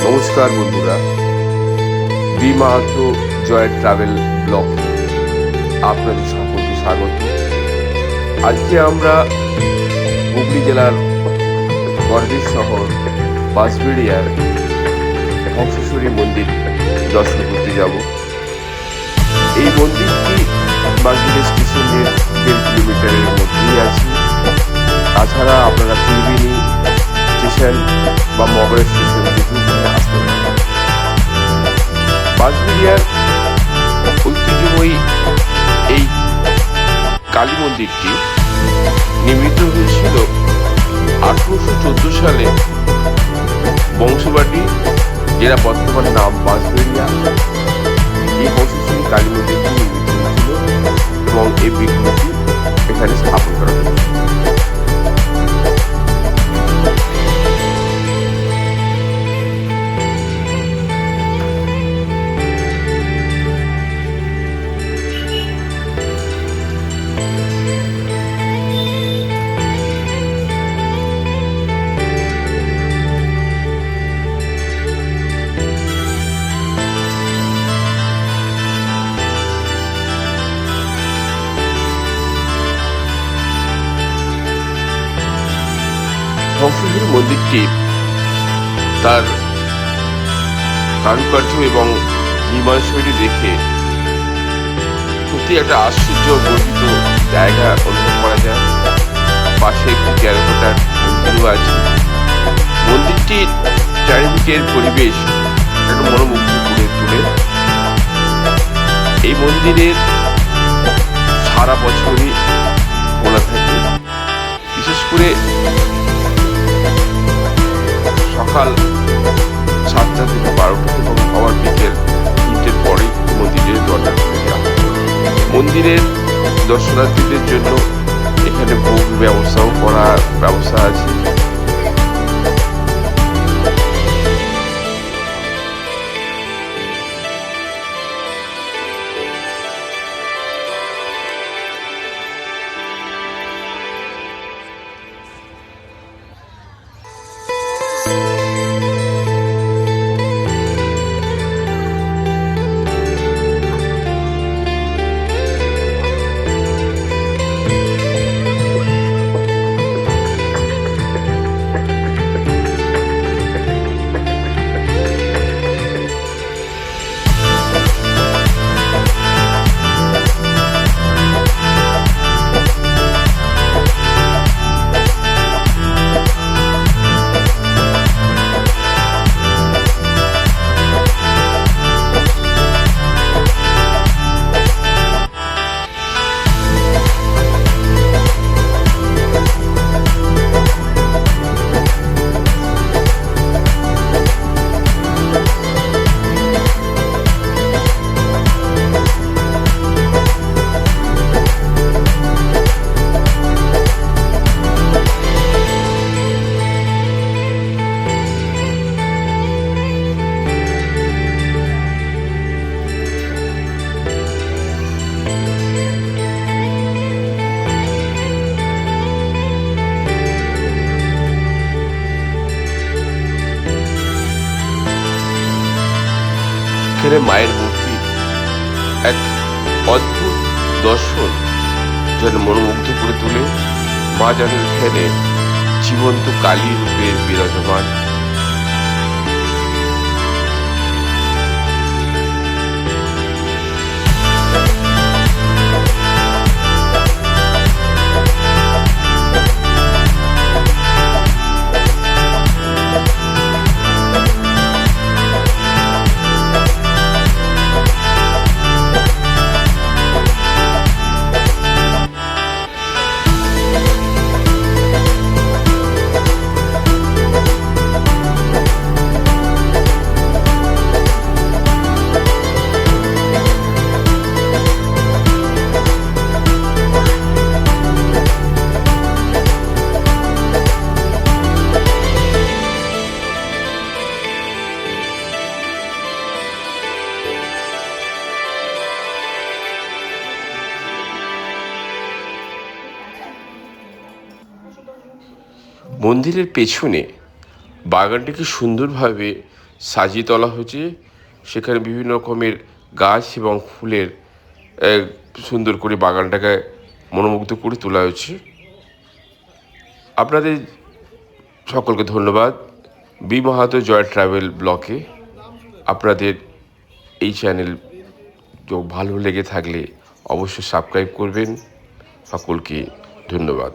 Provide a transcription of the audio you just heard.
নমস্কার বন্ধুরা, বি মাহাতো জয় travel blog আপনাদের সকলকে স্বাগত। আজকে আমরা হুগলি জেলার গর্বের শহর বাঁশবেড়িয়ার হংসেশ্বরী মন্দির দর্শন করতে যাব। এই মন্দিরটি বাঁশবেড়িয়া স্টেশনের 1.5 কিলোমিটারের মধ্যেই আছে। তাছাড়া আপনারা ত্রিবেণী স্টেশন বা মগরা স্টেশন থেকেও আসতে পারেন। বাঁশবেড়িয়ার ঐতিহ্যময়ী এই কালী মন্দিরটি নির্মিত হয়েছিল 1814 সালে বংশবাটি, যেটা বর্তমান নাম বাঁশবেড়িয়া। এই হংসেশ্বরী কালী মন্দিরটি নির্মিত হয়েছিল এবং এই বিগ্রহটি এখানে স্থাপন করা হয়েছিল। হংসেশ্বরী মন্দিরটি তার কারুকার্য এবং নির্মাণ শৈলী দেখে সত্যি একটা আশ্চর্য গর্বিত জায়গা অনুভব করা যায়। পাশে একটি টেরাকোটার মন্দিরও আছে। মন্দিরটির চারিদিকের পরিবেশ একটা মনোমুগ্ধ করে তোলে। এই মন্দিরের সারা বছরই খোলা থাকে, বিশেষ করে সকাল 7টা থেকে 12টা এবং আবার বিকেল 3টের পরেই মন্দিরের দরজা খুলে দেওয়া হয়। মন্দিরের দর্শনার্থীদের জন্য এখানে ভোগ ব্যবস্থাও করার ব্যবস্থা আছে। এখানে মায়ের মূর্তি এক অদ্ভুত দর্শন যেন মনোমুগ্ধ করে তোলে। মা যেন এখানে জীবন্ত কালী রূপে বিরাজমান। মন্দিরের পেছনে বাগানটিকে সুন্দরভাবে সাজিয়ে তোলা হয়েছে। সেখানে বিভিন্ন রকমের গাছ এবং ফুলের সুন্দর করে বাগানটাকে মনোমুগ্ধ করে তোলা হয়েছে। আপনাদের সকলকে ধন্যবাদ। বি মাহাতো জয় ট্রাভেল ব্লকে আপনাদের এই চ্যানেল ভালো লেগে থাকলে অবশ্যই সাবস্ক্রাইব করবেন। সকলকে ধন্যবাদ।